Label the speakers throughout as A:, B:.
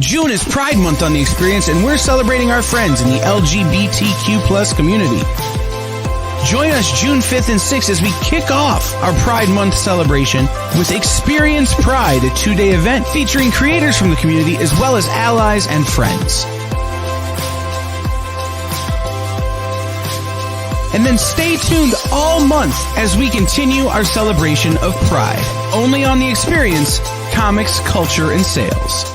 A: June is Pride Month on The Experience, and we're celebrating our friends in the LGBTQ plus community. Join us June 5th and 6th as we kick off our Pride Month celebration with Experience Pride, a 2-day event featuring creators from the community as well as allies and friends. And then stay tuned all month as we continue our celebration of Pride. Only on The Experience, comics, culture, and sales.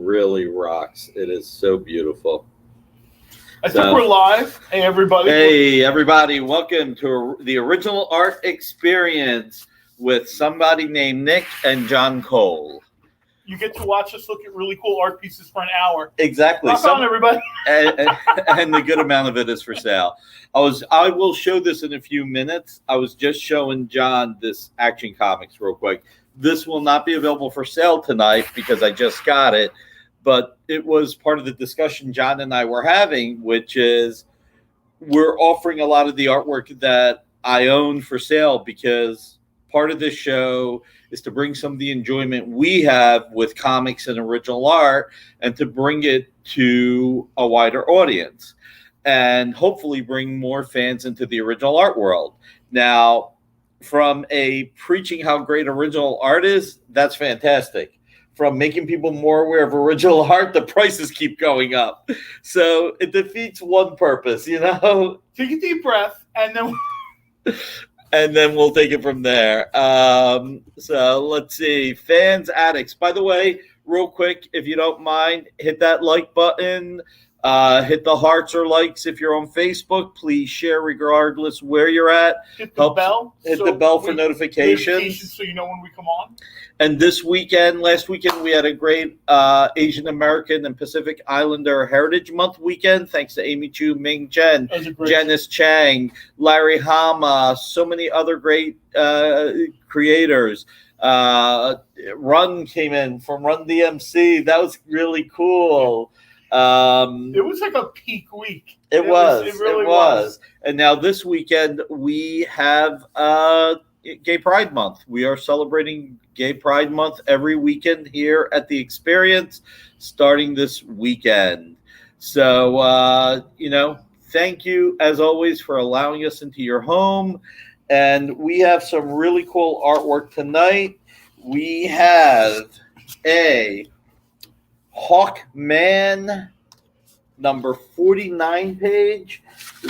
B: Really rocks. It is so beautiful.
C: I think we're live. Hey, everybody.
B: Hey, everybody. Welcome to the Original Art Experience with somebody named Nick and John Cole.
C: You get to watch us look at really cool art pieces for an hour.
B: Exactly.
C: Rock on, everybody.
B: and the good amount of it is for sale. I will show this in a few minutes. I was just showing John this Action Comics real quick. This will not be available for sale tonight because I just got it, but it was part of the discussion John and I were having, which is we're offering a lot of the artwork that I own for sale because part of this show is to bring some of the enjoyment we have with comics and original art and to bring it to a wider audience and hopefully bring more fans into the original art world. Now, from a preaching how great original art is, that's fantastic. From making people more aware of original art, the prices keep going up. So it defeats one purpose, you know?
C: Take a deep breath, and then
B: we'll take it from there. So let's see. Fans, addicts. By the way, real quick, if you don't mind, hit that like button. Hit the hearts or likes if you're on Facebook. Please share regardless where you're at.
C: Hit the bell.
B: Hit the bell for notifications.
C: So you know when we come on.
B: And last weekend, we had a great Asian American and Pacific Islander Heritage Month weekend. Thanks to Amy Chu, Ming Chen, Janice Chang, Larry Hama, so many other great creators. Run came in from Run DMC. That was really cool.
C: It was like a peak week.
B: It
C: really was.
B: And now this weekend we have Gay Pride Month. We are celebrating Gay Pride Month every weekend here at The Experience, starting this weekend. So, thank you as always for allowing us into your home. And we have some really cool artwork tonight. We have a Hawkman number 49 page.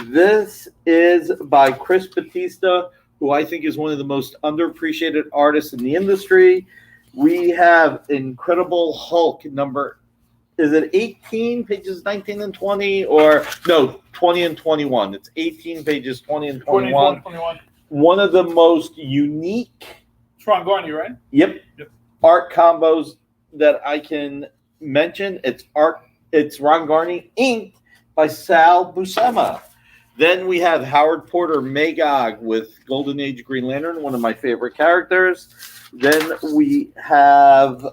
B: This is by Chris Batista, who I think is one of the most underappreciated artists in the industry. We have Incredible Hulk number, is it 18 pages 19 and 20 or no 20 and 21? It's 18 pages 20 and 21.
C: 21.
B: One of the most unique.
C: It's Ron Garney, right?
B: Yep. Art combos that I can mention. It's Ron Garney inked by Sal Buscema. Then we have Howard Porter Magog with Golden Age Green Lantern, one of my favorite characters. Then we have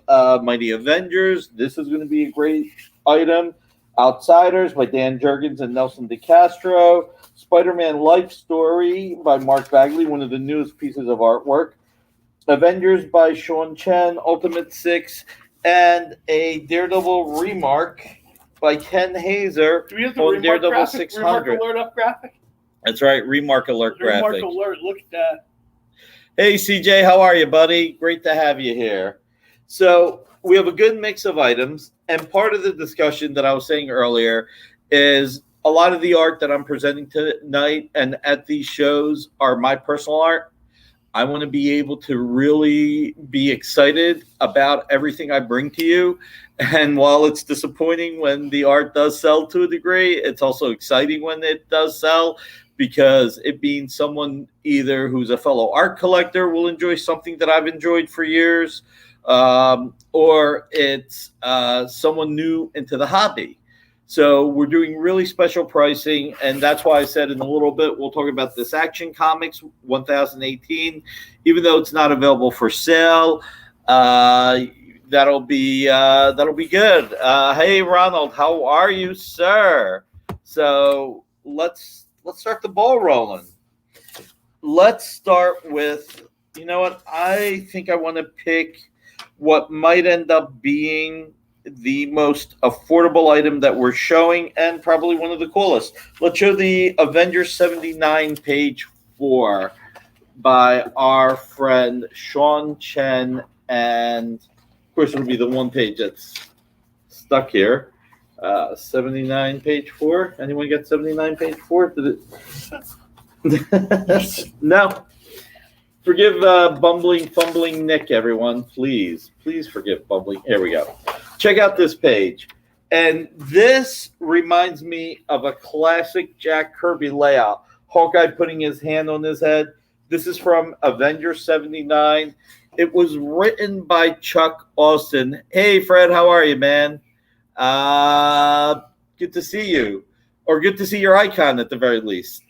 B: Mighty Avengers. This is going to be a great item. Outsiders by Dan Jurgens and Nelson DeCastro. Spider-Man Life Story by Mark Bagley, one of the newest pieces of artwork. Avengers by Sean Chen, Ultimate 6, and a Daredevil remark by Ken Hazer on Daredevil graphic, 600.
C: Remark alert up graphic?
B: That's right, remark alert graphic.
C: Remark alert, look at that.
B: Hey, CJ, how are you, buddy? Great to have you here. So we have a good mix of items, and part of the discussion that I was saying earlier is a lot of the art that I'm presenting tonight and at these shows are my personal art. I want to be able to really be excited about everything I bring to you. And while it's disappointing when the art does sell to a degree, it's also exciting when it does sell, because it means someone either who's a fellow art collector will enjoy something that I've enjoyed for years, or it's someone new into the hobby. So we're doing really special pricing, and that's why I said in a little bit we'll talk about this Action Comics 1018. Even though it's not available for sale, that'll be good. Hey Ronald, how are you, sir? So let's start the ball rolling. Let's start with, you know what? I think I want to pick what might end up being the most affordable item that we're showing, and probably one of the coolest. Let's show the Avengers 79 page 4 by our friend Sean Chen, and of course it'll be the one page that's stuck here. 79 page 4. Anyone get 79 page 4? Did it? No. Forgive fumbling Nick, everyone. Please forgive bumbling. Here we go. Check out this page. And this reminds me of a classic Jack Kirby layout. Hawkeye putting his hand on his head. This is from Avengers 79. It was written by Chuck Austin. Hey, Fred, how are you, man? Good to see you. Or good to see your icon at the very least.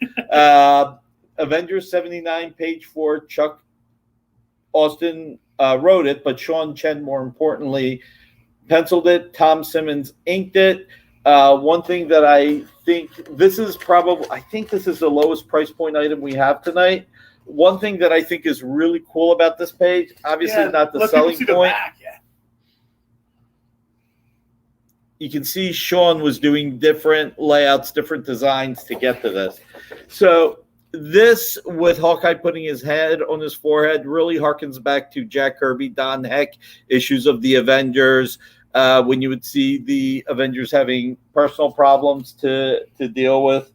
B: Avengers 79, page 4, Chuck Austin wrote it, but Sean Chen, more importantly, penciled it. Tom Simmons inked it. One thing that I think this is the lowest price point item we have tonight. One thing that I think is really cool about this page, obviously not the selling point. You can see Sean was doing different layouts, different designs to get to this. So this, with Hawkeye putting his head on his forehead, really harkens back to Jack Kirby, Don Heck issues of the Avengers, when you would see the Avengers having personal problems to deal with.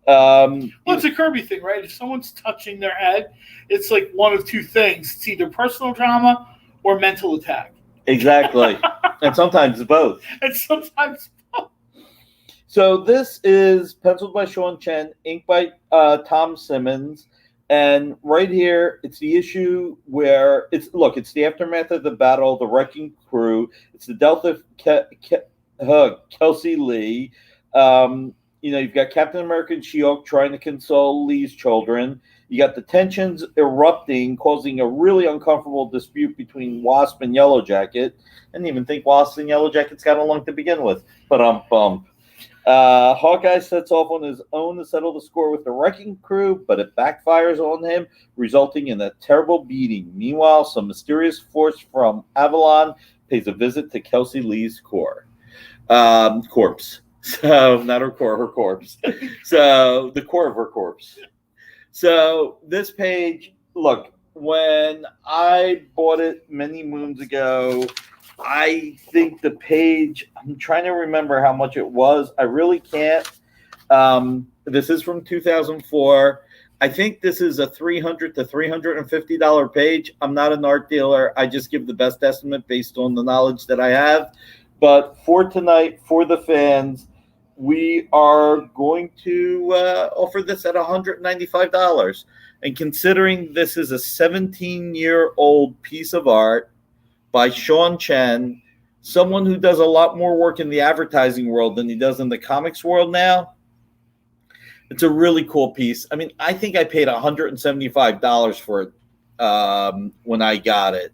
C: Well, it's a Kirby thing, right? If someone's touching their head, it's like one of two things. It's either personal drama or mental attack.
B: Exactly. And sometimes both. So this is penciled by Sean Chen, inked by Tom Simmons, and right here it's the issue where it's the aftermath of the battle, the wrecking crew. It's the death of Kelsey Lee. You've got Captain America and She-Hulk trying to console Lee's children. You got the tensions erupting, causing a really uncomfortable dispute between Wasp and Yellow Jacket. I didn't even think Wasp and Yellow Jackets got along to begin with, but Hawkeye sets off on his own to settle the score with the wrecking crew, but it backfires on him, resulting in a terrible beating. Meanwhile, some mysterious force from Avalon pays a visit to Kelsey Lee's corpse. So, not her core, her corpse. So, the core of her corpse. So, this page, look, when I bought it many moons ago, I think the page, I'm trying to remember how much it was. I really can't. This is from 2004. I think this is a $300 to $350 page. I'm not an art dealer. I just give the best estimate based on the knowledge that I have. But for tonight, for the fans, we are going to offer this at $195. And considering this is a 17-year-old piece of art by Sean Chen, someone who does a lot more work in the advertising world than he does in the comics world now, it's a really cool piece. I mean, I think I paid $175 for it when I got it.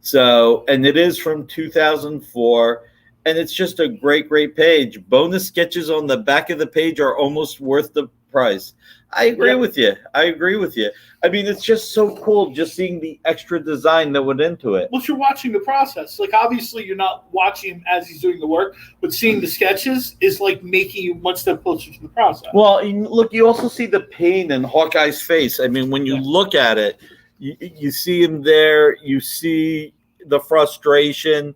B: So, and it is from 2004. And it's just a great page. Bonus sketches on the back of the page are almost worth the price. I agree with you. I mean, it's just so cool just seeing the extra design that went into it.
C: Well, you're watching the process. Like, obviously, you're not watching him as he's doing the work, but seeing the sketches is like making you one step closer to the process.
B: Well, look, you also see the pain in Hawkeye's face. I mean, when you look at it, you see him there. You see the frustration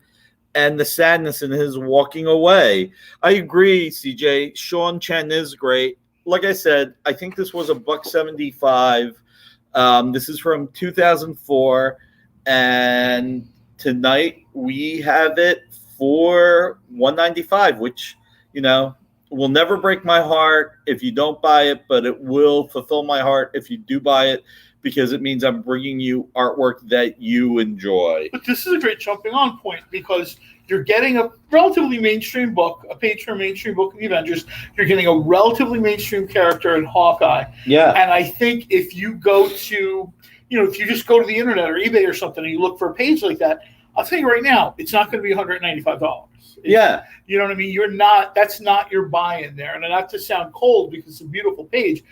B: and the sadness in his walking away. I agree, CJ. Sean Chen is great. Like I said, I think this was $175. This is from 2004, and tonight we have it for $195, which, will never break my heart if you don't buy it, but it will fulfill my heart if you do buy it, because it means I'm bringing you artwork that you enjoy.
C: But this is a great jumping on point because you're getting a relatively mainstream book, a page for a mainstream book of the Avengers. You're getting a relatively mainstream character in Hawkeye.
B: Yeah.
C: And I think if you go to, if you just go to the internet or eBay or something and you look for a page like that, I'll tell you right now, it's not going to be $195.
B: Yeah.
C: You know what I mean? That's not your buy-in there. And not to sound cold because it's a beautiful page,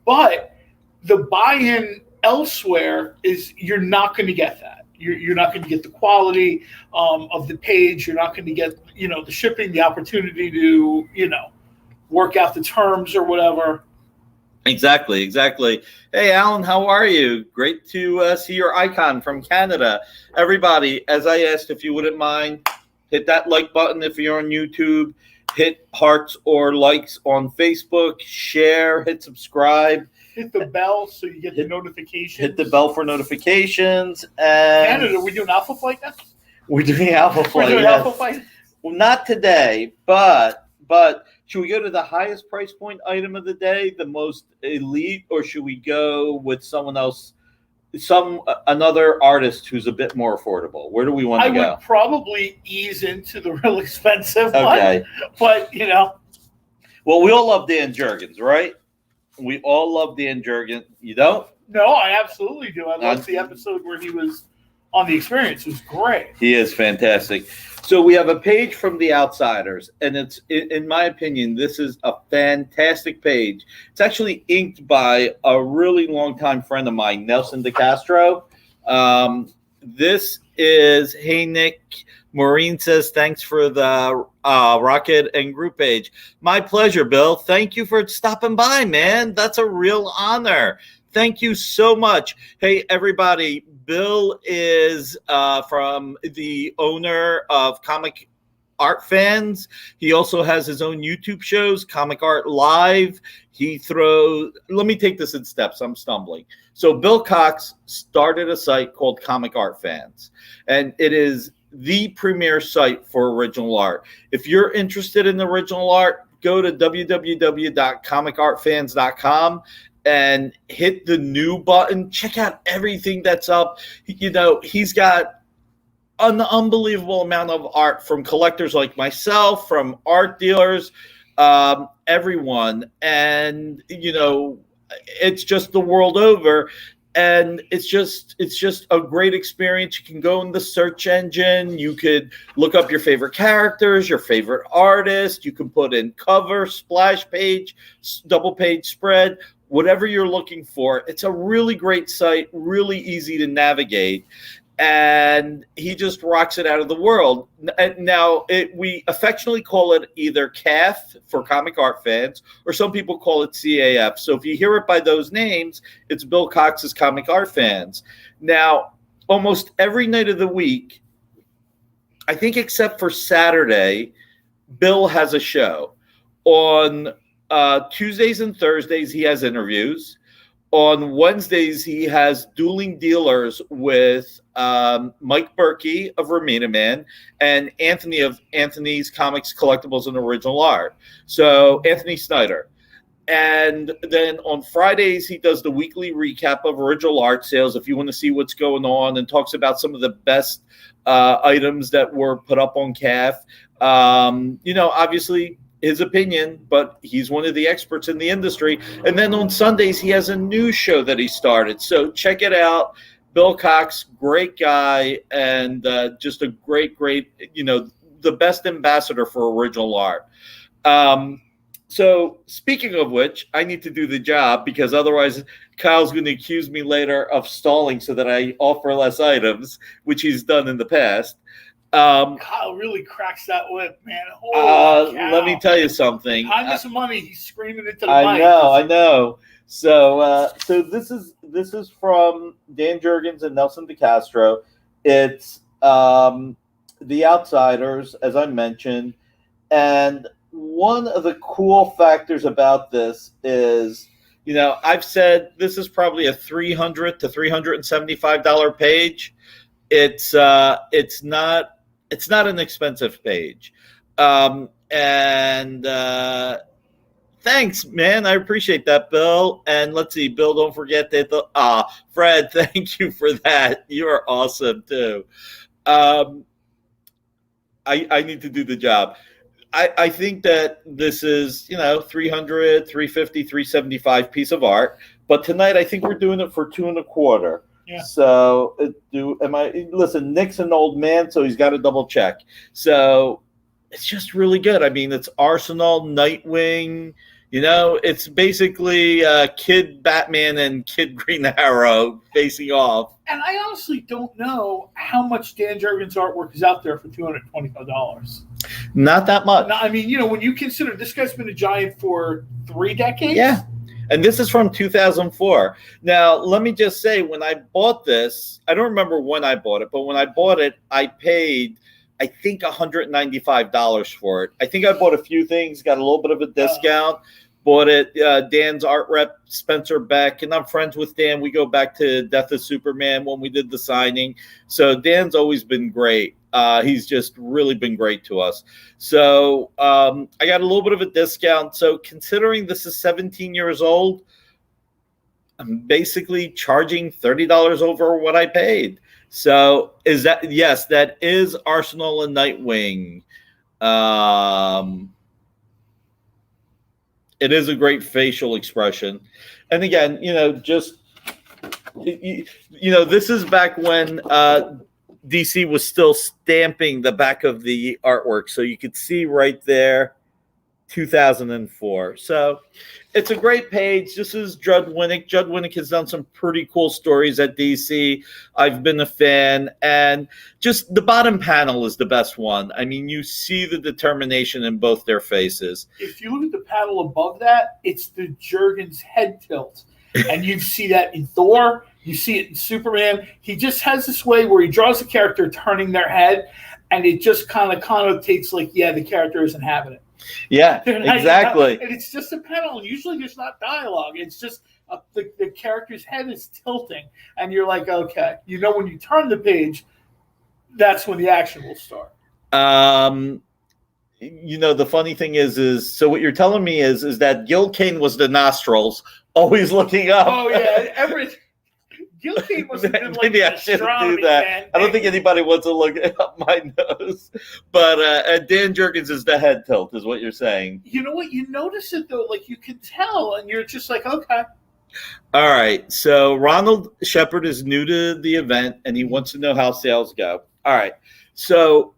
C: but the buy-in elsewhere is you're not going to get that. You're not going to get the quality of the page. You're not going to get, the shipping, the opportunity to, work out the terms or whatever.
B: Exactly. Hey, Alan, how are you? Great to see your icon from Canada. Everybody, as I asked, if you wouldn't mind, hit that like button if you're on YouTube, hit hearts or likes on Facebook, share, hit subscribe.
C: Hit the bell so you get the notifications.
B: Hit the bell for notifications. And
C: Canada, are we doing Alpha Flight now?
B: We're doing Alpha Flight.
C: We're doing Alpha Flight?
B: Well, not today, but should we go to the highest price point item of the day, the most elite, or should we go with someone else, another artist who's a bit more affordable? Where do we want to go?
C: I would probably ease into the real expensive
B: one,
C: but
B: Well, we all love Dan Jurgens, right? We all love Dan Jurgens. You don't?
C: No, I absolutely do. I loved the episode where he was on The Experience. It was great.
B: He is fantastic. So we have a page from The Outsiders, and it's, in my opinion, this is a fantastic page. It's actually inked by a really longtime friend of mine, Nelson DeCastro. This is, hey, Nick, Maureen says, thanks for the Rocket and group page. My pleasure, Bill. Thank you for stopping by, man. That's a real honor. Thank you so much. Hey, everybody, Bill is from the owner of Comic Art Fans. He also has his own YouTube shows, Comic Art Live. Let me take this in steps. I'm stumbling. So Bill Cox started a site called Comic Art Fans, and it is the premier site for original art. If you're interested in original art, go to www.comicartfans.com and hit the new button. Check out everything that's up. He's got an unbelievable amount of art from collectors like myself, from art dealers, everyone. And, it's just the world over. And it's just a great experience. You can go in the search engine. You could look up your favorite characters, your favorite artist. You can put in cover, splash page, double page spread, whatever you're looking for. It's a really great site, really easy to navigate. And he just rocks it out of the world. Now, we affectionately call it either CAF for Comic Art Fans, or some people call it CAF. So if you hear it by those names, it's Bill Cox's Comic Art Fans. Now, almost every night of the week, I think except for Saturday, Bill has a show. On Tuesdays and Thursdays, he has interviews. On Wednesdays, he has Dueling Dealers with Mike Berkey of Romina Man and Anthony of Anthony's Comics, Collectibles, and Original Art. So Anthony Snyder. And then on Fridays, he does the weekly recap of original art sales if you want to see what's going on, and talks about some of the best items that were put up on CAF. Obviously, his opinion, but he's one of the experts in the industry. And then on Sundays, he has a news show that he started. So check it out. Bill Cox, great guy, and just a great, the best ambassador for original art. So speaking of which, I need to do the job, because otherwise Kyle's going to accuse me later of stalling so that I offer less items, which he's done in the past.
C: Kyle really cracks that whip, man.
B: Let me tell you something.
C: Time is money. He's screaming into the
B: mic. I know. So this is from Dan Jurgens and Nelson DeCastro. It's The Outsiders, as I mentioned, and one of the cool factors about this is, I've said this is probably a $300 to $375 page. It's not an expensive page. And Thanks, man. I appreciate that, Bill. And let's see, Bill, don't forget that Fred, thank you for that. You are awesome too. I need to do the job. I think that this is, 300, 350, 375 piece of art. But tonight I think we're doing it for 2.25.
C: Yeah.
B: So listen, Nick's an old man, so he's got to double check. So it's just really good. I mean, it's Arsenal, Nightwing, it's basically Kid Batman and Kid Green Arrow facing off. And
C: I honestly don't know how much Dan Jurgens artwork is out there for $225.
B: Not that much.
C: I mean, when you consider this guy's been a giant for 3 decades.
B: Yeah. And this is from 2004. Now, let me just say, when I bought this, I don't remember when I bought it, but when I bought it, I paid, I think, $195 for it. I think I bought a few things, got a little bit of a discount, bought it. Dan's art rep, Spencer Beck, and I'm friends with Dan. We go back to Death of Superman when we did the signing. So Dan's always been great. He's just really been great to us. So I got a little bit of a discount. So considering this is 17 years old, I'm basically charging $30 over what I paid. So yes, that is Arsenal and Nightwing. It is a great facial expression. And again, this is back when DC was still stamping the back of the artwork. So you could see right there, 2004. So it's a great page. This is Judd Winnick. Judd Winnick has done some pretty cool stories at DC. I've been a fan. And just the bottom panel is the best one. I mean, you see the determination in both their faces.
C: If you look at the panel above that, it's the Jurgens head tilt. And you see that in Thor. You see it in Superman. He just has this way where he draws a character turning their head, and it just kind of connotates like, the character isn't having it.
B: Yeah, exactly.
C: And it's just a panel. Usually there's not dialogue. It's just the character's head is tilting, and you're like, okay. When you turn the page, that's when the action will start.
B: The funny thing is so what you're telling me is that Gil Kane was the nostrils, always looking up.
C: Oh, yeah. Gil Kane must have been like
B: maybe I shouldn't do that. Man. I don't think anybody wants to look up my nose. But Dan Jurgens is the head tilt, is what you're saying.
C: You know what? You notice it, though. Like, you can tell, and you're just like, okay.
B: All right. So Ronald Shepard is new to the event, and he wants to know how sales go. All right. So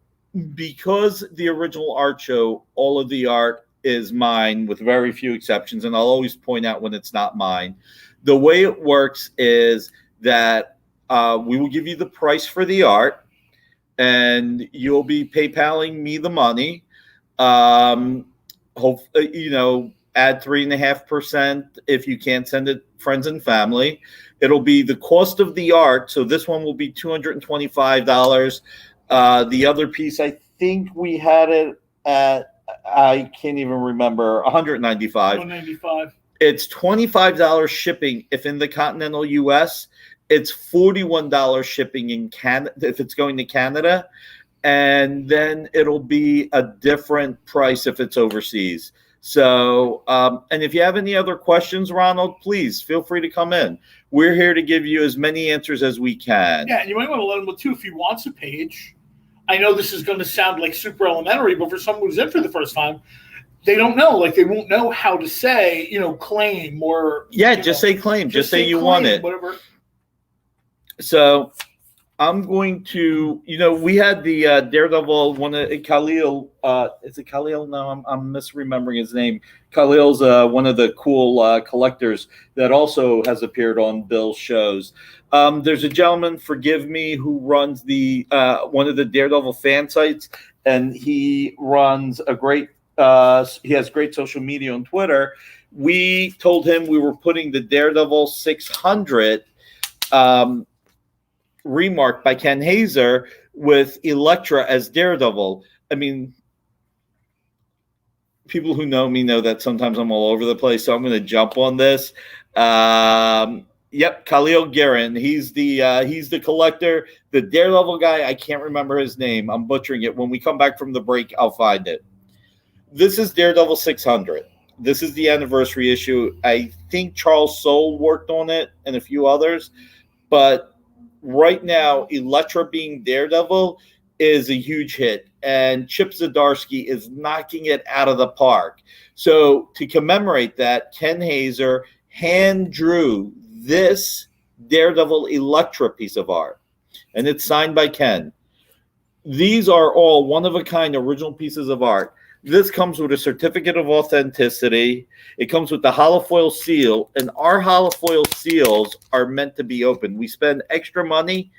B: because the original art show, all of the art is mine with very few exceptions, and I'll always point out when it's not mine. The way it works is that we will give you the price for the art, and you'll be PayPaling me the money. Add 3.5% if you can't send it friends and family. It'll be the cost of the art. So this one will be $225. The other piece, I think we had it at, I can't even remember, $195.
C: $195.
B: It's $25 shipping if in the continental U.S. It's $41 shipping in Canada if it's going to Canada, and then it'll be a different price if it's overseas. So, and if you have any other questions, Ronald, please feel free to come in. We're here to give you as many answers as we can.
C: Yeah, and you might want to let him know too if he wants a page. I know this is going to sound like super elementary, but for someone who's in for the first time, they don't know. Like, they won't know how to say, claim or...
B: Yeah, just say claim. Just say you claim, want it.
C: Whatever.
B: So I'm going to, we had the Daredevil, one of Khalil. Is it Khalil? No, I'm misremembering his name. Khalil's one of the cool collectors that also has appeared on Bill's shows. There's a gentleman, forgive me, who runs the one of the Daredevil fan sites, and he runs a great. He has great social media on Twitter. We told him we were putting the Daredevil 600 remark by Ken Hazer with Elektra as Daredevil. I mean, people who know me know that sometimes I'm all over the place, so I'm going to jump on this. Yep, Khalil Guerin. He's the collector, the Daredevil guy. I can't remember his name. I'm butchering it. When we come back from the break, I'll find it. This is Daredevil 600. This is the anniversary issue. I think Charles Soule worked on it and a few others. But right now, Elektra being Daredevil is a huge hit. And Chip Zdarsky is knocking it out of the park. So to commemorate that, Ken Hazer hand drew this Daredevil Elektra piece of art. And it's signed by Ken. These are all one-of-a-kind original pieces of art. This comes with a certificate of authenticity. It comes with the holofoil seal, and our holofoil seals are meant to be open. We spend extra money.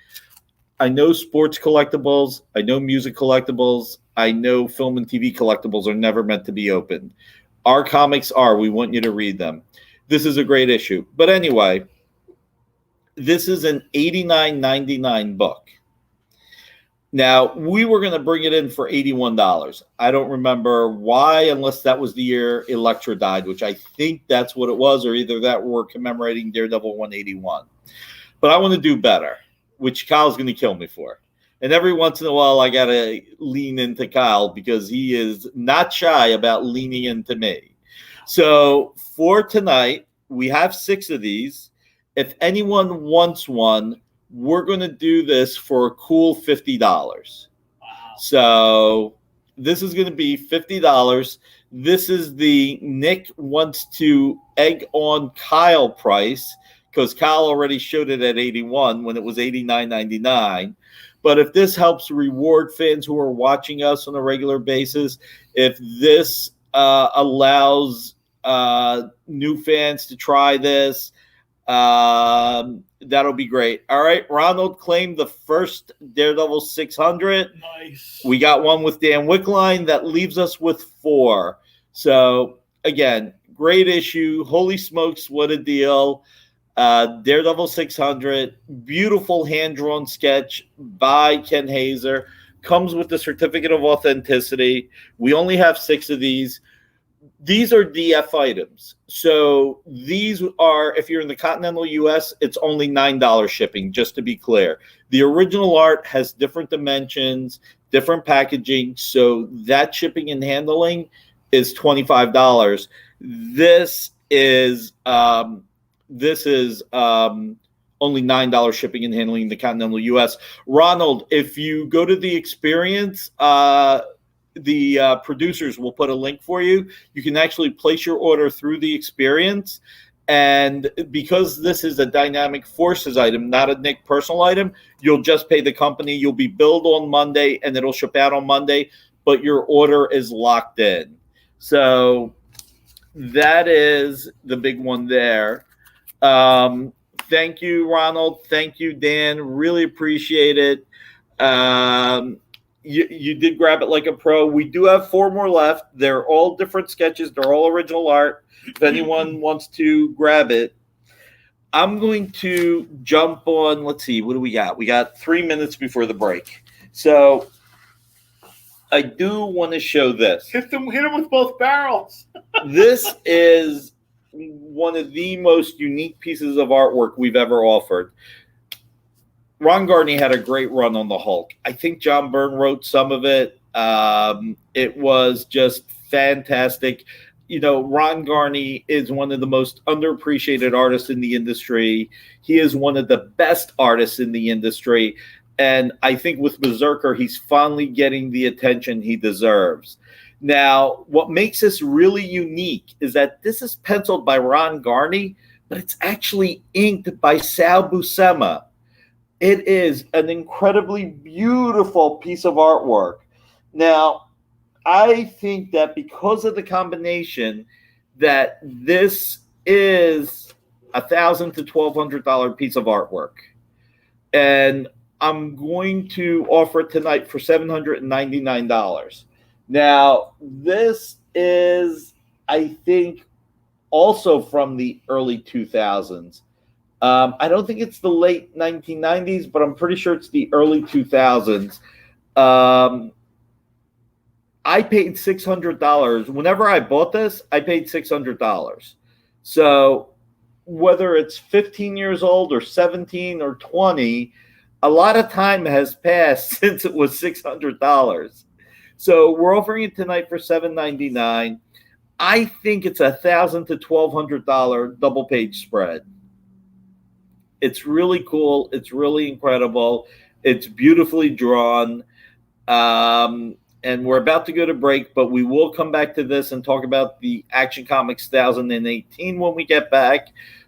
B: I know sports collectibles. I know music collectibles. I know film and TV collectibles are never meant to be opened. Our comics are. We want you to read them. This is a great issue. But anyway, this is an $89.99 book. Now, we were going to bring it in for $81. I don't remember why, unless that was the year Elektra died, which I think that's what it was, or either that or we're commemorating Daredevil 181. But I want to do better, which Kyle's going to kill me for. And every once in a while, I got to lean into Kyle because he is not shy about leaning into me. So for tonight, we have 6 of these. If anyone wants one, we're going to do this for a cool $50.
C: Wow.
B: So this is going to be $50. This is the Nick wants to egg on Kyle price because Kyle already showed it at 81 when it was $89.99. But if this helps reward fans who are watching us on a regular basis, if this allows new fans to try this, that'll be great. All right, Ronald claimed the first Daredevil 600.
C: Nice.
B: We got one with Dan Wickline. That leaves us with 4. So, again, great issue. Holy smokes, what a deal. Daredevil 600. Beautiful hand-drawn sketch by Ken Hazer. Comes with the certificate of authenticity. We only have 6 of these. These are DF items. So these are, if you're in the continental U.S., it's only $9 shipping, just to be clear. The original art has different dimensions, different packaging, so that shipping and handling is $25. This is only $9 shipping and handling in the continental U.S. Ronald, if you go to the experience, the producers will put a link for you. You can actually place your order through the experience. And because this is a Dynamic Forces item, not a Nick personal item, you'll just pay the company. You'll be billed on Monday and it'll ship out on Monday, but your order is locked in. So that is the big one there. Thank you, Ronald. Thank you, Dan. Really appreciate it. You did grab it like a pro. We do have 4 more left. They're all different sketches. They're all original art. If anyone wants to grab it, I'm going to jump on. Let's see. What do we got? We got 3 minutes before the break. So I do want to show this.
C: Hit him with both barrels.
B: This is one of the most unique pieces of artwork we've ever offered. Ron Garney had a great run on the Hulk. I think John Byrne wrote some of it. It was just fantastic. You know, Ron Garney is one of the most underappreciated artists in the industry. He is one of the best artists in the industry. And I think with Berserker, he's finally getting the attention he deserves. Now, what makes this really unique is that this is penciled by Ron Garney, but it's actually inked by Sal Buscema. It is an incredibly beautiful piece of artwork. Now, I think that because of the combination that this is $1,000 to $1,200 piece of artwork. And I'm going to offer it tonight for $799. Now, this is, I think, also from the early 2000s. I don't think it's the late 1990s, but I'm pretty sure it's the early 2000s. I paid $600. Whenever I bought this, I paid $600. So whether it's 15 years old or 17 or 20, a lot of time has passed since it was $600. So we're offering it tonight for $799. I think it's $1,000 to $1,200 double page spread. It's really cool. It's really incredible. It's beautifully drawn. And we're about to go to break, but we will come back to this and talk about the Action Comics 2018 when we get back.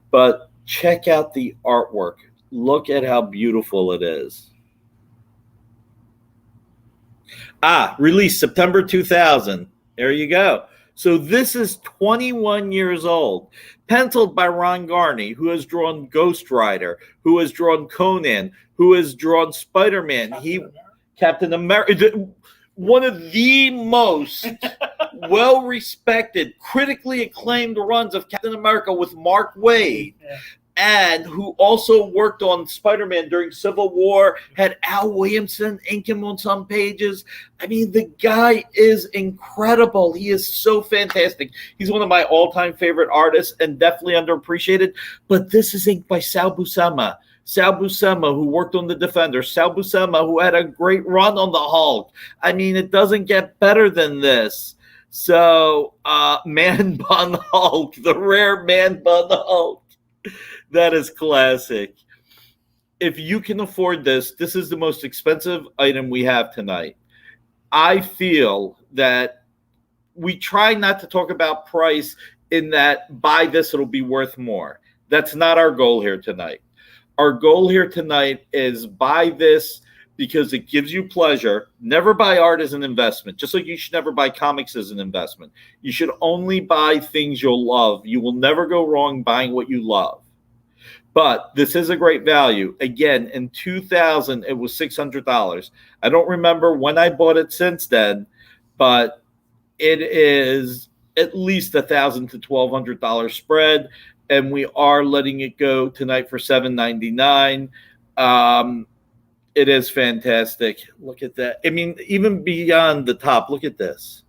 B: But check out the artwork. Look at how beautiful it is. Released September 2000. There you go. So this is 21 years old. Penciled by Ron Garney, who has drawn Ghost Rider, who has drawn Conan, who has drawn Spider-Man. Captain America. One of the most well-respected, critically acclaimed runs of Captain America with Mark Waid. Yeah. And who also worked on Spider-Man during Civil War, had Al Williamson ink him on some pages. I mean, the guy is incredible. He is so fantastic. He's one of my all-time favorite artists and definitely underappreciated. But this is inked by Sal Buscema. Sal Buscema, who worked on The Defender. Sal Buscema, who had a great run on the Hulk. I mean, it doesn't get better than this. So, Man Bun Hulk, the rare Man Bun Hulk. That is classic. If you can afford this, this is the most expensive item we have tonight. I feel that we try not to talk about price in that buy this, it'll be worth more. That's not our goal here tonight. Our goal here tonight is buy this because it gives you pleasure. Never buy art as an investment, just like you should never buy comics as an investment. You should only buy things you'll love. You will never go wrong buying what you love. But this is a great value. Again, in 2000, it was $600. I don't remember when I bought it since then, but it is at least $1,000 to $1,200 spread, and we are letting it go tonight for $7.99. It is fantastic. Look at that. I mean, even beyond the top, look at this.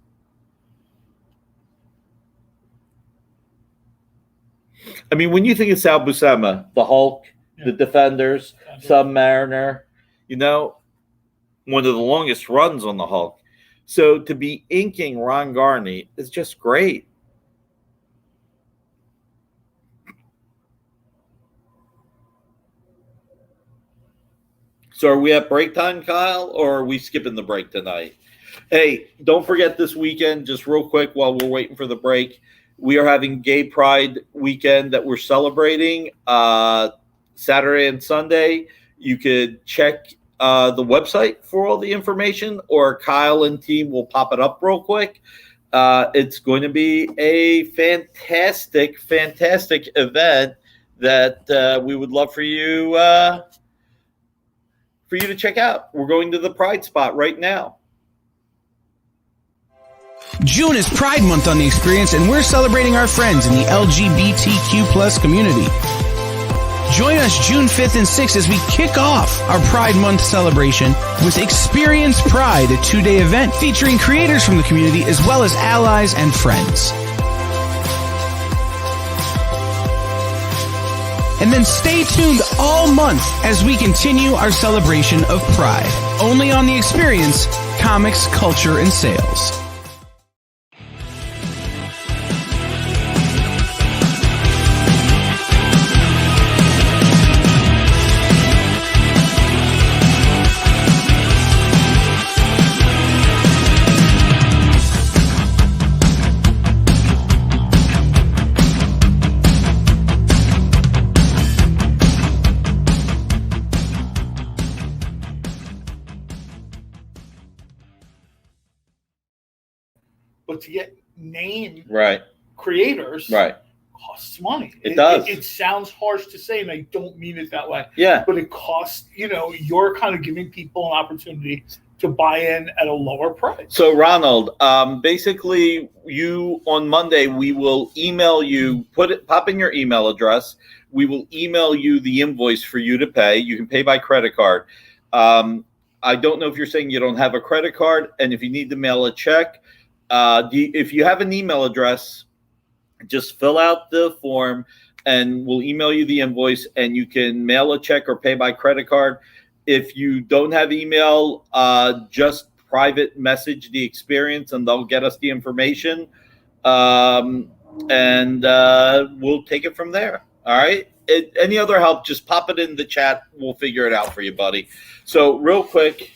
B: I mean, when you think of Sal Buscema, the Hulk, the Defenders, Submariner, you know, one of the longest runs on the Hulk. So to be inking Ron Garney is just great. So are we at break time, Kyle, or are we skipping the break tonight? Hey, don't forget this weekend, just real quick while we're waiting for the break, we are having Gay Pride weekend that we're celebrating Saturday and Sunday. You could check the website for all the information, or Kyle and team will pop it up real quick. It's going to be a fantastic, fantastic event that we would love for you to check out. We're going to the Pride spot right now.
A: June is Pride Month on The Experience, and we're celebrating our friends in the LGBTQ plus community. Join us June 5th and 6th as we kick off our Pride Month celebration with Experience Pride, a 2-day event featuring creators from the community as well as allies and friends. And then stay tuned all month as we continue our celebration of Pride. Only on The Experience, comics, culture, and sales.
C: But to get name
B: creators
C: costs money.
B: It does.
C: It sounds harsh to say, and I don't mean it that way.
B: Yeah.
C: But it costs, you're kind of giving people an opportunity to buy in at a lower price.
B: So, Ronald, basically, on Monday, we will email you, pop in your email address. We will email you the invoice for you to pay. You can pay by credit card. I don't know if you're saying you don't have a credit card, and if you need to mail a check, if you have an email address, just fill out the form and we'll email you the invoice, and you can mail a check or pay by credit card. If you don't have email, just private message The Experience and they'll get us the information. and we'll take it from there. All right. Any other help, just pop it in the chat. We'll figure it out for you, buddy. So real quick,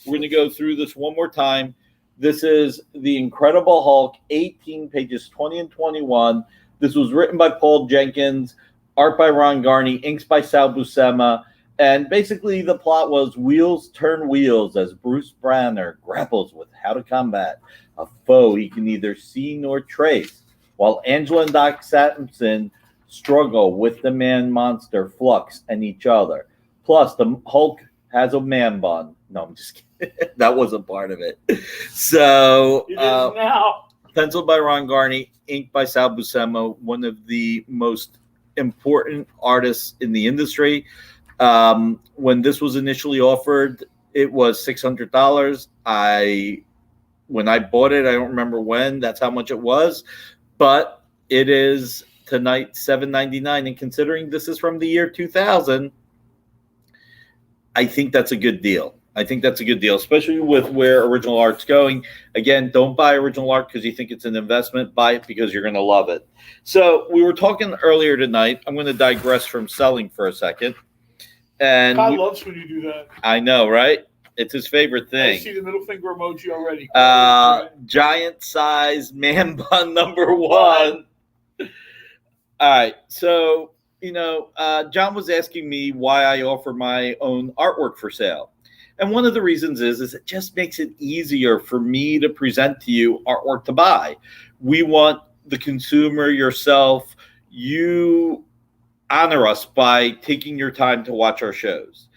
B: we're going to go through this one more time. This is The Incredible Hulk, 18 pages, 20 and 21. This was written by Paul Jenkins, art by Ron Garney, inks by Sal Buscema. And basically the plot was wheels turn wheels as Bruce Banner grapples with how to combat a foe he can neither see nor trace, while Angela and Doc Samson struggle with the man-monster Flux and each other. Plus, the Hulk has a man bun. No, I'm just kidding. That wasn't part of it. So,
C: It is now.
B: Penciled by Ron Garney, inked by Sal Buscema, one of the most important artists in the industry. When this was initially offered, it was $600. When I bought it, I don't remember when. That's how much it was, but it is tonight $7.99. And considering this is from the year 2000, I think that's a good deal. Especially with where original art's going. Again, don't buy original art because you think it's an investment. Buy it because you're going to love it. So we were talking earlier tonight. I'm going to digress from selling for a second. And
C: God loves when you do that.
B: I know, right? It's his favorite thing.
C: I see the middle finger emoji already.
B: Giant size man bun number one. All right. So, John was asking me why I offer my own artwork for sale. And one of the reasons is it just makes it easier for me to present to you artwork to buy. We want the consumer, yourself, you honor us by taking your time to watch our shows.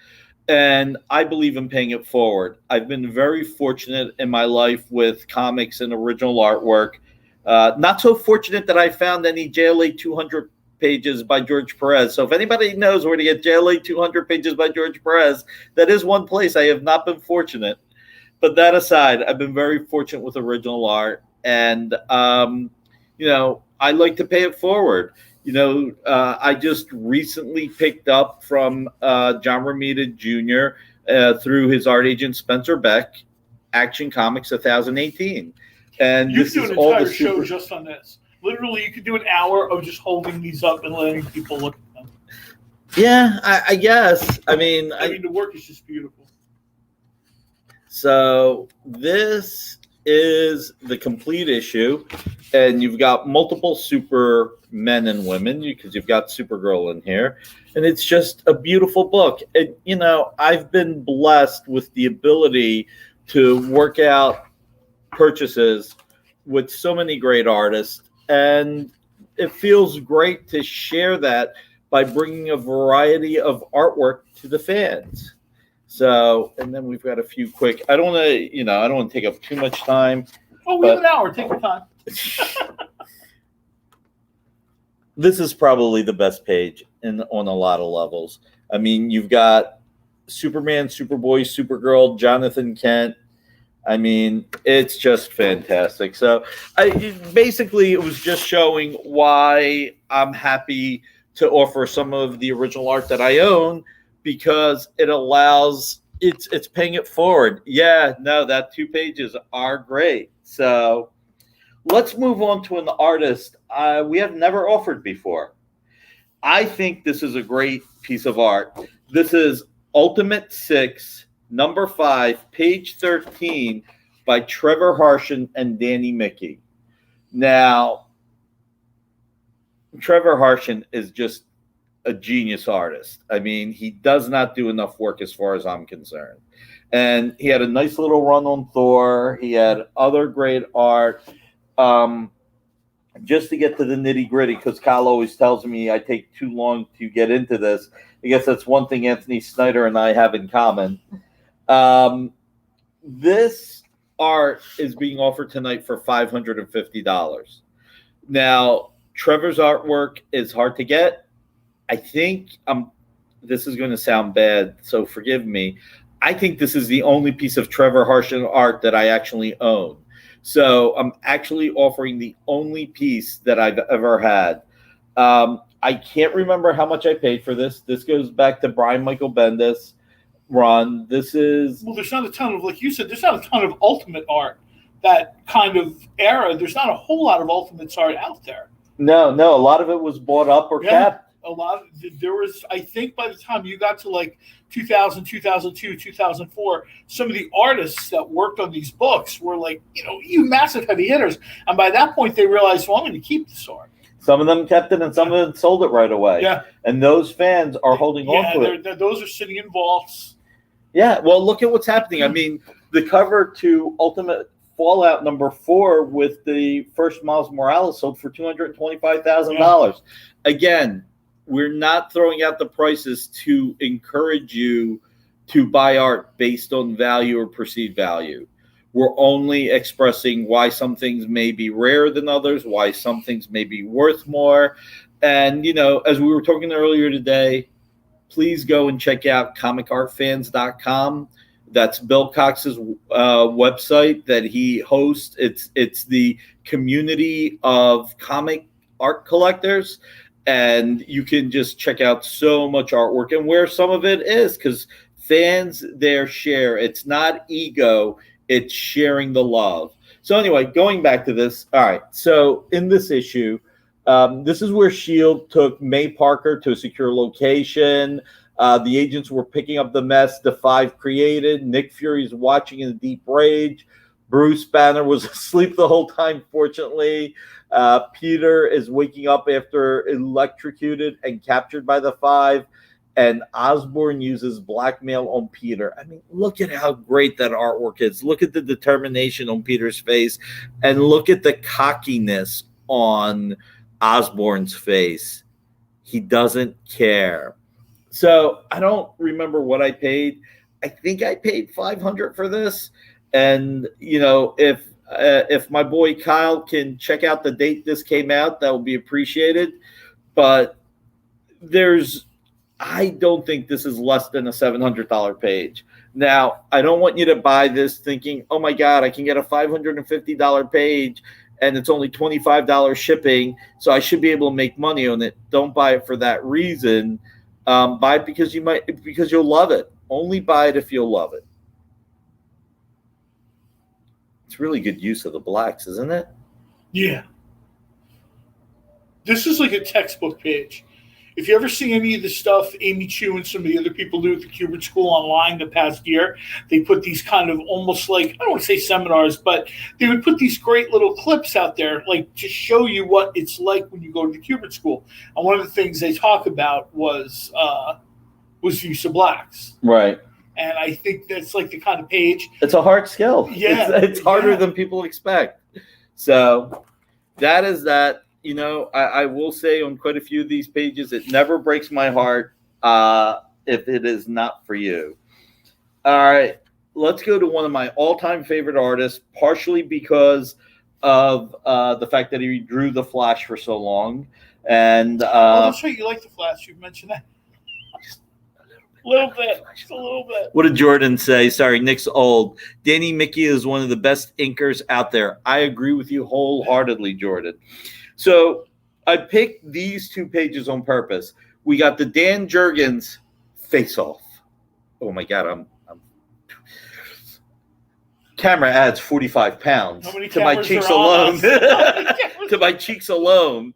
B: And I believe in paying it forward. I've been very fortunate in my life with comics and original artwork. Not so fortunate that I found any JLA 200 pages by George Perez. So if anybody knows where to get JLA 200 pages by George Perez, that is one place I have not been fortunate. But that aside, I've been very fortunate with original art. And, I like to pay it forward. I just recently picked up from John Romita Jr. Through his art agent, Spencer Beck, Action Comics 2018. And
C: You
B: this
C: could
B: is
C: do an
B: all
C: entire
B: the
C: show just on this. Literally, you could do an hour of just holding these up and letting people look at them.
B: Yeah, I guess. I mean,
C: the work is just beautiful.
B: So this is the complete issue, and you've got multiple super men and women because you've got Supergirl in here, and it's just a beautiful book. And I've been blessed with the ability to work out purchases with so many great artists, and it feels great to share that by bringing a variety of artwork to the fans. So, and then we've got a few quick. I don't want to take up too much time.
C: Oh, we have an hour. Take your time.
B: This is probably the best page on a lot of levels. I mean, you've got Superman, Superboy, Supergirl, Jonathan Kent. I mean, it's just fantastic. So, it was just showing why I'm happy to offer some of the original art that I own, because it allows it's paying it forward. Yeah, no, that 2 pages are great. So let's move on to an artist we have never offered before. I think this is a great piece of art. This is Ultimate 6, number 5, page 13 by Trevor Harshen and Danny Mickey. Now, Trevor Harshen is just a genius artist. I mean, he does not do enough work as far as I'm concerned. And he had a nice little run on Thor. He had other great art. Just to get to the nitty gritty, because Kyle always tells me I take too long to get into this. I guess that's one thing Anthony Snyder and I have in common. This art is being offered tonight for $550. Now, Trevor's artwork is hard to get. I think this is going to sound bad, so forgive me. I think this is the only piece of Trevor Harshen art that I actually own. So I'm actually offering the only piece that I've ever had. I can't remember how much I paid for this. This goes back to Brian Michael Bendis. Ron, this is...
C: Well, there's not a ton of, like you said, there's not a ton of Ultimate art. that kind of era, there's not a whole lot of Ultimates art out there.
B: No, a lot of it was bought up or kept.
C: A lot there was, I think by the time you got to like 2000, 2002, 2004, some of the artists that worked on these books were like, you massive heavy hitters. And by that point, they realized, well, I'm going to keep this art.
B: Some of them kept it and some of them sold it right away.
C: Yeah.
B: And those fans are holding on to it.
C: Those are sitting in vaults.
B: Yeah. Well, look at what's happening. I mean, the cover to Ultimate Fallout #4 with the first Miles Morales sold for $225,000. Yeah. Again, we're not throwing out the prices to encourage you to buy art based on value or perceived value. We're only expressing why some things may be rarer than others, why some things may be worth more. And, as we were talking earlier today, please go and check out comicartfans.com. That's Bill Cox's website that he hosts. It's the community of comic art collectors. And you can just check out so much artwork and where some of it is, because fans there share. It's not ego. It's sharing the love. So anyway, going back to this. All right. So in this issue, this is where S.H.I.E.L.D. took May Parker to a secure location. The agents were picking up the mess the Five created. Nick Fury's watching in deep rage. Bruce Banner was asleep the whole time, fortunately. Peter is waking up after electrocuted and captured by the Five. And Osborn uses blackmail on Peter. I mean, look at how great that artwork is. Look at the determination on Peter's face. And look at the cockiness on Osborn's face. He doesn't care. So I don't remember what I paid. I think I paid $500 for this. And, if my boy Kyle can check out the date this came out, that would be appreciated. But I don't think this is less than a $700 page. Now, I don't want you to buy this thinking, oh my God, I can get a $550 page and it's only $25 shipping, so I should be able to make money on it. Don't buy it for that reason. Buy it because you'll love it. Only buy it if you'll love it. It's really good use of the blacks, isn't it?
C: Yeah. This is like a textbook page. If you ever see any of the stuff Amy Chu and some of the other people do at the Kubert School online the past year, they put these kind of almost like, I don't want to say seminars, but they would put these great little clips out there, like to show you what it's like when you go to the Kubert School. And one of the things they talk about was use of blacks.
B: Right.
C: And I think that's like the kind of page.
B: It's a hard skill.
C: Yeah.
B: It's harder than people expect. So that is that. I will say on quite a few of these pages, it never breaks my heart if it is not for you. All right. Let's go to one of my all-time favorite artists, partially because of the fact that he drew The Flash for so long. And
C: that's right. You like The Flash. You've mentioned that. A little bit. Just a little bit.
B: What did Jordan say? Sorry, Nick's old. Danny Mickey is one of the best inkers out there. I agree with you wholeheartedly, Jordan. So I picked these two pages on purpose. We got the Dan Jurgens face-off. Oh my God, I'm camera adds 45 pounds to my cheeks alone. To my cheeks alone.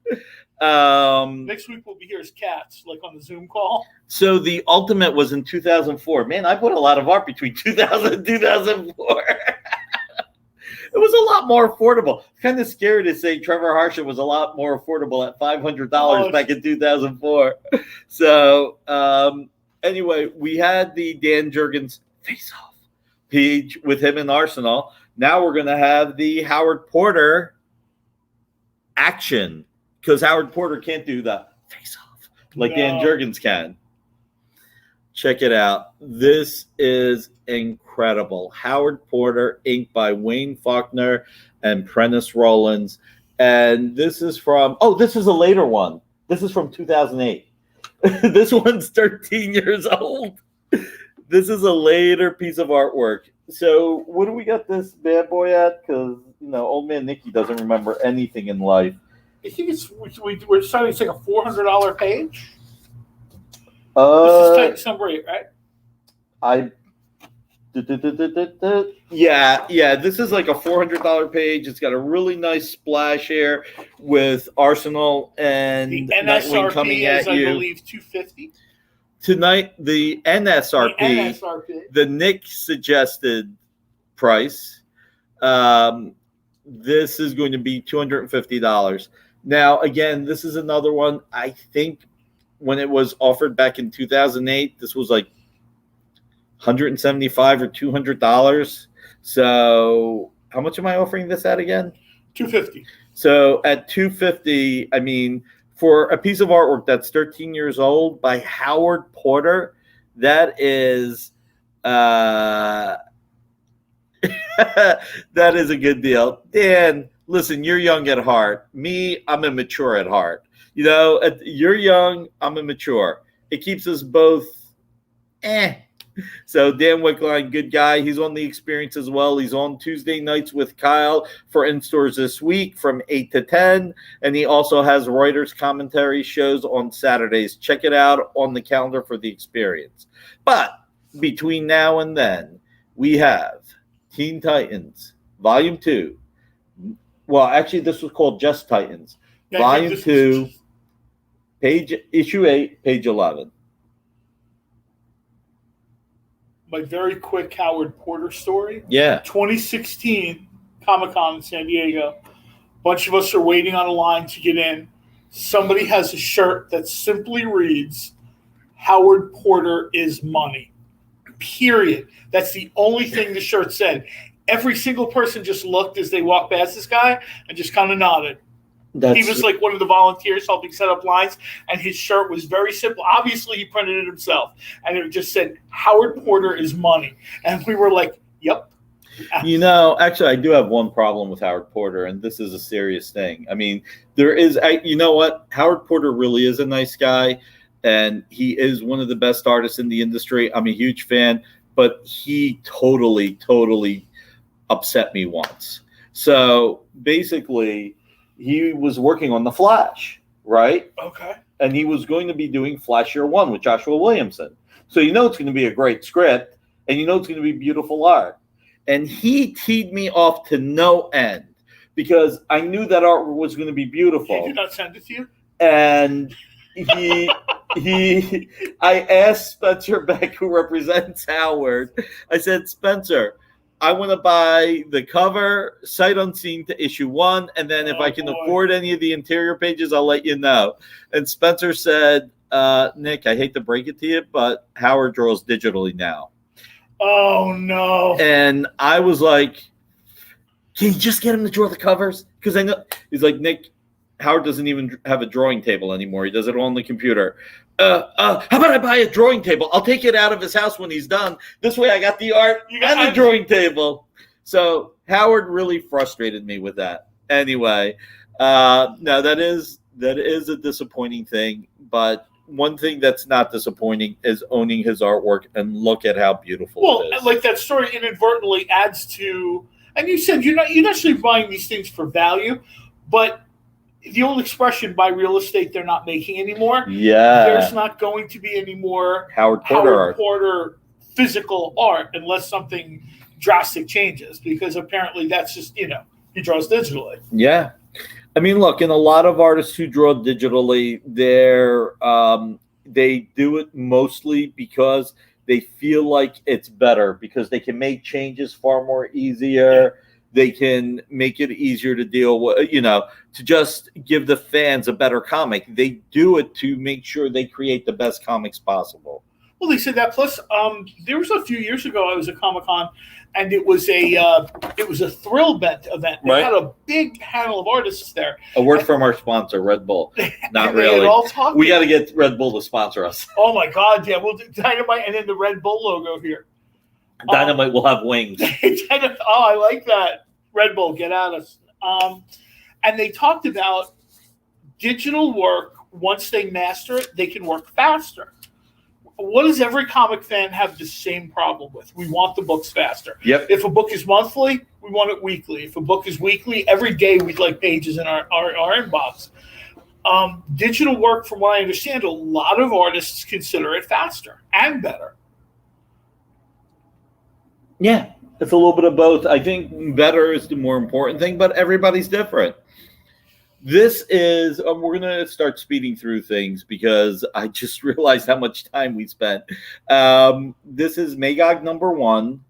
C: Next week we'll be here as cats, like on the Zoom call.
B: So the Ultimate was in 2004. Man, I put a lot of art between 2000 and 2004. It was a lot more affordable. Kind of scary to say Trevor Harsha was a lot more affordable at $500 back in 2004. So anyway, we had the Dan Jurgens face-off page with him in Arsenal. Now we're going to have the Howard Porter action, because Howard Porter can't do the face-off like Dan Jurgens can. Check it out. This is incredible. Howard Porter, inked by Wayne Faulkner and Prentice Rollins. And this is this is a later one. This is from 2008. This one's 13 years old. This is a later piece of artwork. So what do we got this bad boy at? Because, old man Nicky doesn't remember anything in life.
C: I think we're starting to take a $400 page. This is Titan number 8, right?
B: Yeah. This is like a $400 page. It's got a really nice splash here with Arsenal and
C: The
B: Nightwing coming
C: NSRP is,
B: at
C: I
B: you.
C: believe, $250.
B: Tonight, the NSRP,
C: The NSRP.
B: the Nick suggested price, this is going to be $250. Now, again, this is another one. I think when it was offered back in 2008, this was like $175 or $200. So how much am I offering this at again?
C: $250.
B: So at $250, I mean, for a piece of artwork that's 13 years old by Howard Porter, that is that is a good deal. Dan, listen, you're young at heart. Me, I'm immature at heart. You know, you're young, I'm immature. It keeps us both So Dan Wickline, good guy. He's on the Experience as well. He's on Tuesday nights with Kyle for in-stores this week from 8 to 10. And he also has Reuters commentary shows on Saturdays. Check it out on the calendar for the Experience. But between now and then, we have Teen Titans, Volume 2. Well, actually, this was called Just Titans. Volume 2, issue 8, page 11.
C: My very quick Howard Porter story.
B: Yeah.
C: 2016 Comic-Con in San Diego. A bunch of us are waiting on a line to get in. Somebody has a shirt that simply reads, Howard Porter is money. Period. That's the only thing the shirt said. Every single person just looked as they walked past this guy and just kind of nodded. He was like one of the volunteers helping set up lines, and his shirt was very simple. Obviously, he printed it himself, and it just said, Howard Porter is money. And we were like, yep.
B: You know, actually, I do have one problem with Howard Porter, and this is a serious thing. I mean, you know what? Howard Porter really is a nice guy, and he is one of the best artists in the industry. I'm a huge fan, but he totally upset me once. So basically, he was working on The Flash, right?
C: Okay.
B: And he was going to be doing Flash Year One with Joshua Williamson. So you know it's going to be a great script, and you know it's going to be beautiful art. And he teed me off to no end because I knew that art was going to be beautiful.
C: He did not send it to you?
B: And I asked Spencer Beck, who represents Howard, I said, Spencer, I want to buy the cover, sight unseen to issue 1, and then if I can afford any of the interior pages, I'll let you know. And Spencer said, Nick, I hate to break it to you, but Howard draws digitally now.
C: Oh, no.
B: And I was like, can you just get him to draw the covers? Because I know, he's like, Nick, Howard doesn't even have a drawing table anymore. He does it all on the computer. How about I buy a drawing table? I'll take it out of his house when he's done. This way I got the art and the drawing table. So Howard really frustrated me with that. Anyway, no, that is a disappointing thing. But one thing that's not disappointing is owning his artwork, and look at how beautiful it is.
C: Like that story inadvertently adds to, and you said you're not necessarily buying these things for value, but the old expression, buy real estate they're not making anymore.
B: Yeah.
C: There's not going to be any more
B: Howard
C: Porter physical art unless something drastic changes, because apparently that's just, he draws digitally.
B: Yeah. I mean, look, and a lot of artists who draw digitally, they do it mostly because they feel like it's better, because they can make changes far more easier. Yeah. They can make it easier to deal with, to just give the fans a better comic. They do it to make sure they create the best comics possible.
C: Well, they said that. Plus, there was a few years ago, I was at Comic-Con, and it was a Thrill event. They
B: right.
C: had a big panel of artists there.
B: A word from our sponsor, Red Bull. Not
C: really. We
B: got to get Red Bull to sponsor us.
C: Oh my God! Yeah, we'll do Dynamite, and then the Red Bull logo here.
B: Dynamite will have wings.
C: I like that. Red Bull, get at us. And they talked about digital work. Once they master it, they can work faster. What does every comic fan have the same problem with? We want the books faster.
B: Yep.
C: If a book is monthly, we want it weekly. If a book is weekly, every day we'd like pages in our inbox. Digital work, from what I understand, a lot of artists consider it faster and better.
B: Yeah, it's a little bit of both. I think better is the more important thing, but everybody's different. This is, we're going to start speeding through things because I just realized how much time we spent. This is Magog #1,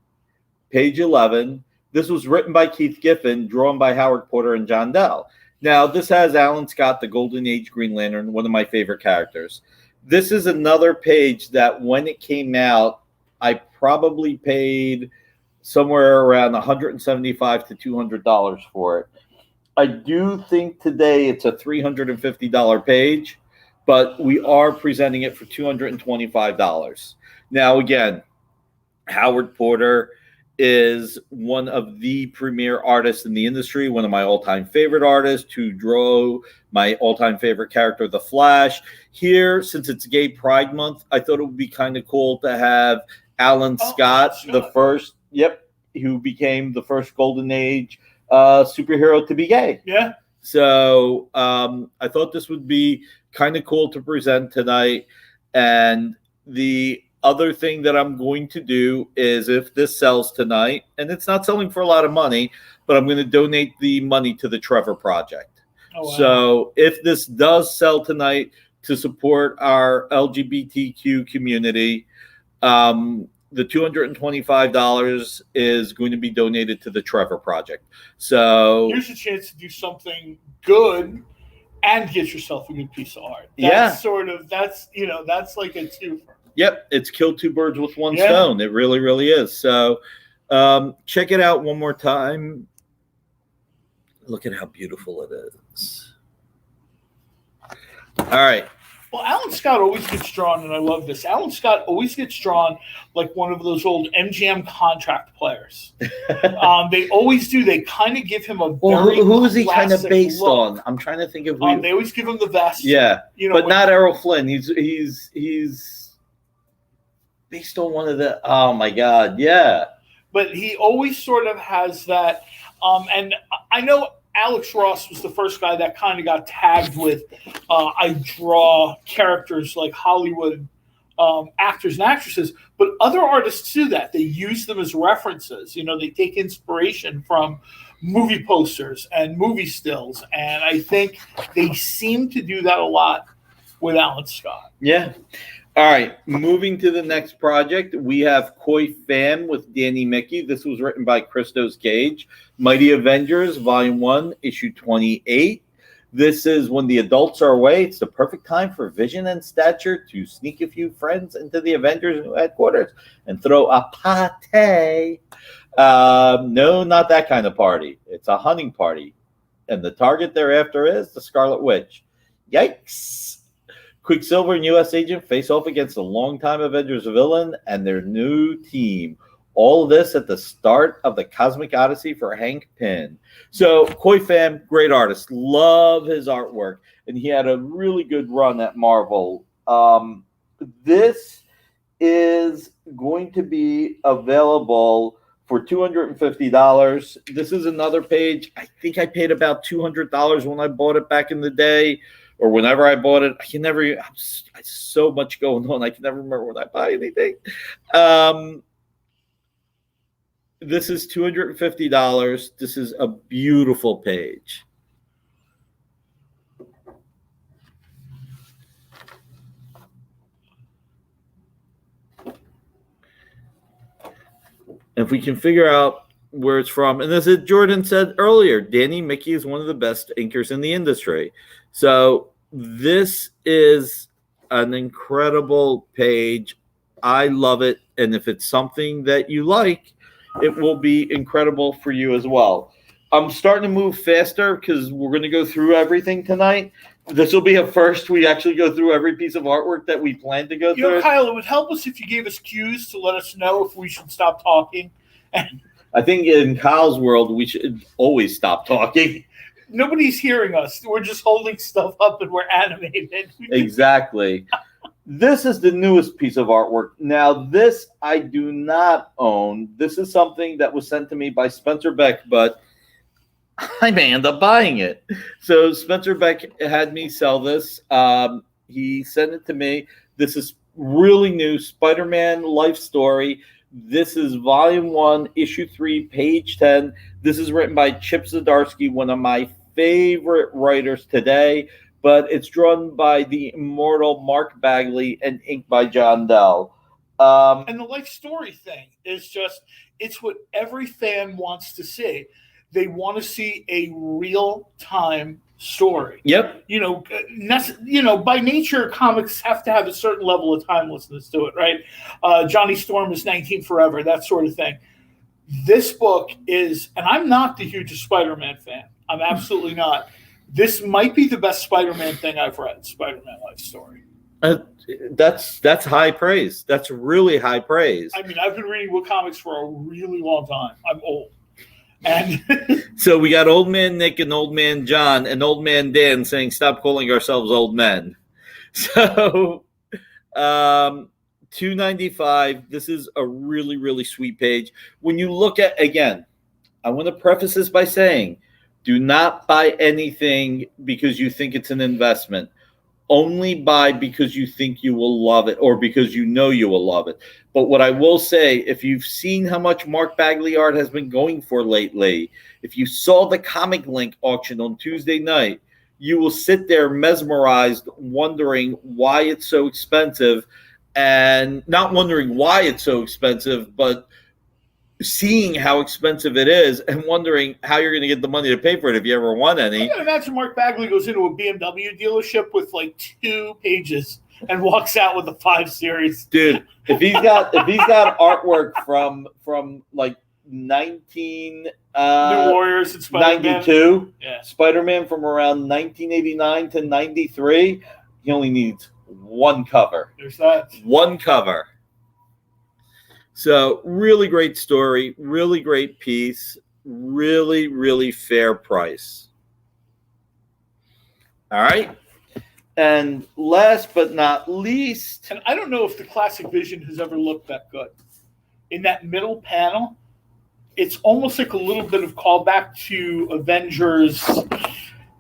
B: page 11. This was written by Keith Giffen, drawn by Howard Porter and John Dell. Now, this has Alan Scott, the Golden Age Green Lantern, one of my favorite characters. This is another page that when it came out, I probably paid somewhere around $175 to $200 for it. I do think today it's a $350 page, but we are presenting it for $225. Now, again, Howard Porter is one of the premier artists in the industry, one of my all-time favorite artists, who drew my all-time favorite character, The Flash. Here, since it's Gay Pride Month, I thought it would be kind of cool to have Alan Scott, the first, who became the first Golden Age superhero to be gay.
C: Yeah.
B: So I thought this would be kind of cool to present tonight. And the other thing that I'm going to do is, if this sells tonight, and it's not selling for a lot of money, but I'm going to donate the money to the Trevor Project. Oh, wow. So if this does sell tonight to support our LGBTQ community, the $225 is going to be donated to the Trevor Project. So
C: here's a chance to do something good and get yourself a good piece of art. That's that's like a twofer.
B: Yep, it's kill two birds with one stone. It really, really is. So check it out one more time. Look at how beautiful it is. All right.
C: Well, Alan Scott always gets drawn, and I love this. Alan Scott always gets drawn like one of those old MGM contract players. They always do. They kind of give him a very
B: who is he kind of based
C: look
B: on? I'm trying to think of.
C: They always give him the vest.
B: Yeah, but not Errol Flynn. He's based on one of the. Oh my God, yeah.
C: But he always sort of has that, and I know Alex Ross was the first guy that kind of got tagged with, I draw characters like Hollywood actors and actresses, but other artists do that. They use them as references. They take inspiration from movie posters and movie stills, and I think they seem to do that a lot with Alan Scott.
B: Yeah. All right, moving to the next project, we have Koi Fam with Danny Mickey. This was written by Christos Gage. Mighty Avengers, Volume 1, Issue 28. This is when the adults are away. It's the perfect time for Vision and Stature to sneak a few friends into the Avengers headquarters and throw a party. No, not that kind of party. It's a hunting party. And the target thereafter is the Scarlet Witch. Yikes. Quicksilver and U.S. Agent face off against the longtime Avengers villain and their new team. All of this at the start of the Cosmic Odyssey for Hank Pym. So, Koi Fam, great artist. Love his artwork. And he had a really good run at Marvel. This is going to be available for $250. This is another page. I think I paid about $200 when I bought it back in the day. Or whenever I bought it, I so much going on. I can never remember when I buy anything. This is $250. This is a beautiful page. If we can figure out where it's from, and as Jordan said earlier, Danny Mickey is one of the best inkers in the industry. So this is an incredible page. I love it. And if it's something that you like, it will be incredible for you as well. I'm starting to move faster because we're going to go through everything tonight. This will be a first. We actually go through every piece of artwork that we plan to go through.
C: Kyle, it would help us if you gave us cues to let us know if we should stop talking.
B: I think in Kyle's world, we should always stop talking.
C: Nobody's hearing us. We're just holding stuff up and we're animated.
B: Exactly. This is the newest piece of artwork. Now, this I do not own. This is something that was sent to me by Spencer Beck, but I may end up buying it. So Spencer Beck had me sell this. He sent it to me. This is really new Spider-Man life story. This is Volume 1, Issue 3, Page 10. This is written by Chip Zdarsky, one of my favorite writers today, but it's drawn by the immortal Mark Bagley and inked by John Dell.
C: And the life story thing is just, it's what every fan wants to see. They want to see a real-time story.
B: Yep.
C: By nature, comics have to have a certain level of timelessness to it, right? Johnny Storm is 19 forever, that sort of thing. This book is, and I'm not the hugest Spider-Man fan. I'm absolutely not. This might be the best Spider-Man thing I've read, Spider-Man life story.
B: That's high praise. That's really high praise.
C: I mean, I've been reading Wood comics for a really long time. I'm old. And
B: so we got Old Man Nick and Old Man John and Old Man Dan saying, stop calling ourselves old men. So $2.95. This is a really, really sweet page. When you look at, again, I want to preface this by saying, do not buy anything because you think it's an investment. Only buy because you think you will love it or because you know you will love it. But what I will say, if you've seen how much Mark Bagley art has been going for lately, if you saw the Comic Link auction on Tuesday night, you will sit there mesmerized, wondering why it's so expensive, and not wondering why it's so expensive, but seeing how expensive it is and wondering how you're going to get the money to pay for it if you ever want any.
C: I can imagine Mark Bagley goes into a BMW dealership with like 2 pages and walks out with a 5 series.
B: Dude, if he's got artwork from like 19
C: New Warriors and Spider-Man.
B: 92,
C: yeah.
B: Spider-Man from around 1989 to 93, he only needs one cover.
C: There's that.
B: One cover. So really great story, really great piece, really, really fair price. All right. And last but not least.
C: And I don't know if the Classic Vision has ever looked that good. In that middle panel, it's almost like a little bit of callback to Avengers,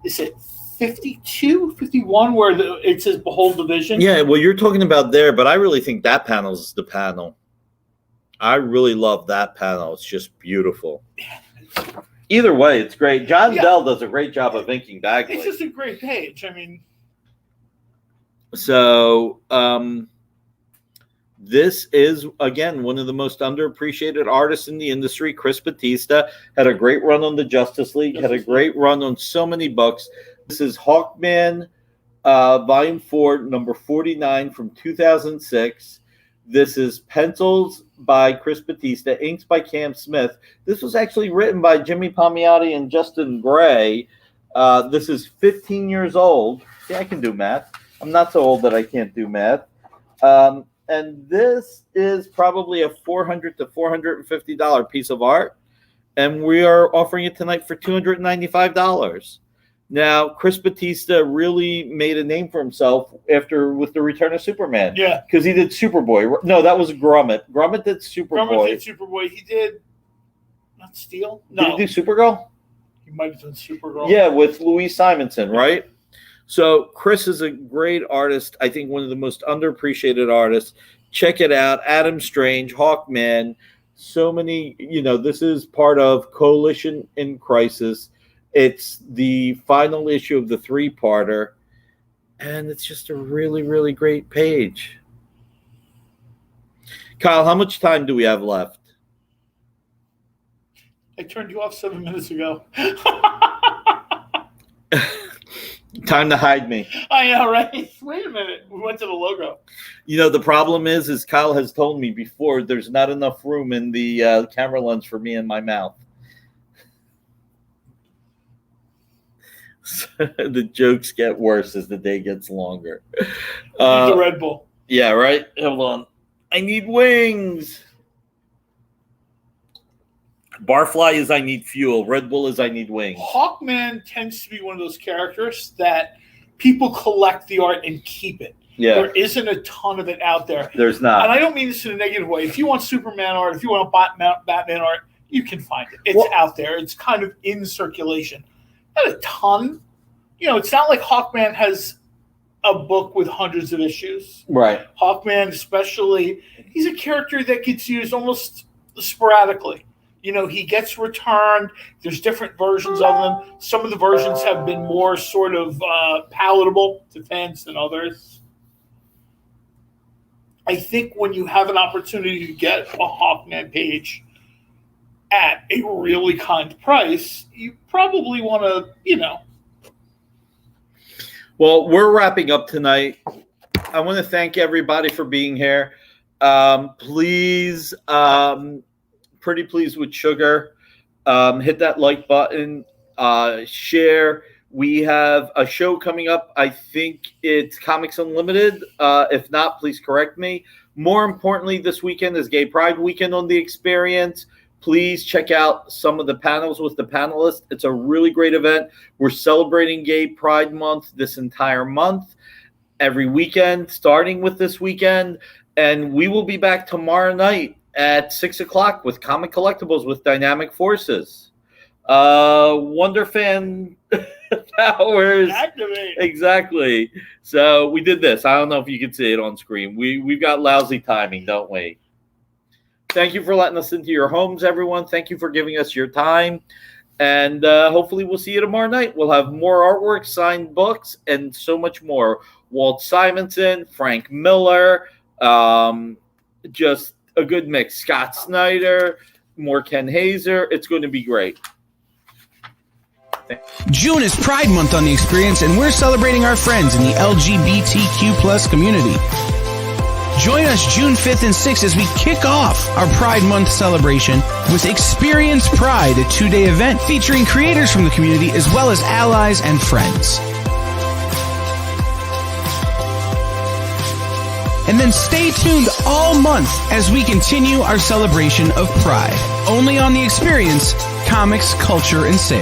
C: is it 52, 51, where it says Behold the Vision?
B: Yeah, well, you're talking about there, but I really think that panel is the panel. I really love that panel. It's just beautiful. Either way, it's great. John Dell does a great job of inking Bagley.
C: It's just a great page. I mean,
B: so this is, again, one of the most underappreciated artists in the industry. Chris Batista had a great run on the Justice League, had a great run on so many books. This is Hawkman, Volume 4, number 49 from 2006. This is pencils by Chris Batista, inks by Cam Smith. This was actually written by Jimmy Palmiotti and Justin Gray. This is 15 years old. See, I can do math. I'm not so old that I can't do math. And this is probably a $400 to $450 piece of art. And we are offering it tonight for $295. Now, Chris Batista really made a name for himself with the return of Superman.
C: Yeah.
B: Because he did Superboy. No, that was Grummett. Grummett did Superboy.
C: Grummett did Superboy. He did not Steel? No.
B: Did he do Supergirl?
C: He might have done Supergirl.
B: Yeah, with Louise Simonson, right? So Chris is a great artist. I think one of the most underappreciated artists. Check it out. Adam Strange, Hawkman. So many, this is part of Coalition in Crisis. It's the final issue of the 3-parter, and it's just a really, really great page. Kyle, how much time do we have left?
C: I turned you off 7 minutes ago.
B: Time to hide me.
C: I know, right? Wait a minute. We went to the logo.
B: The problem is Kyle has told me before, there's not enough room in the camera lens for me and my mouth. The jokes get worse as the day gets longer.
C: The Red Bull.
B: Yeah, right? Hold on. I need wings. Barfly is I need fuel. Red Bull is I need wings.
C: Hawkman tends to be one of those characters that people collect the art and keep it.
B: Yeah.
C: There isn't a ton of it out there.
B: There's not.
C: And I don't mean this in a negative way. If you want Superman art, if you want Batman art, you can find it. It's out there. It's kind of in circulation. Not a ton. It's not like Hawkman has a book with hundreds of issues.
B: Right.
C: Hawkman, especially, he's a character that gets used almost sporadically. He gets returned. There's different versions of him. Some of the versions have been more sort of palatable to fans than others. I think when you have an opportunity to get a Hawkman page at a really kind price, you probably want to,
B: Well, we're wrapping up tonight. I want to thank everybody for being here. Please, pretty pleased with Sugar. Hit that like button, share. We have a show coming up. I think it's Comics Unlimited. If not, please correct me. More importantly, this weekend is Gay Pride Weekend on The Experience. Please check out some of the panels with the panelists. It's a really great event. We're celebrating Gay Pride Month this entire month, every weekend, starting with this weekend. And we will be back tomorrow night at 6 o'clock with Comic Collectibles with Dynamic Forces. Wonder Fan powers.
C: Activate.
B: Exactly. So we did this. I don't know if you can see it on screen. We've got lousy timing, don't we? Thank you for letting us into your homes, everyone. Thank you for giving us your time. And hopefully we'll see you tomorrow night. We'll have more artwork, signed books, and so much more. Walt Simonson, Frank Miller, just a good mix. Scott Snyder, more Ken Hazer. It's going to be great.
A: June is Pride Month on The Experience, and we're celebrating our friends in the LGBTQ plus community. Join us June 5th and 6th as we kick off our Pride Month celebration with Experience Pride, a 2-day event featuring creators from the community as well as allies and friends. And then stay tuned all month as we continue our celebration of Pride. Only on The Experience, Comics, Culture, and Sales.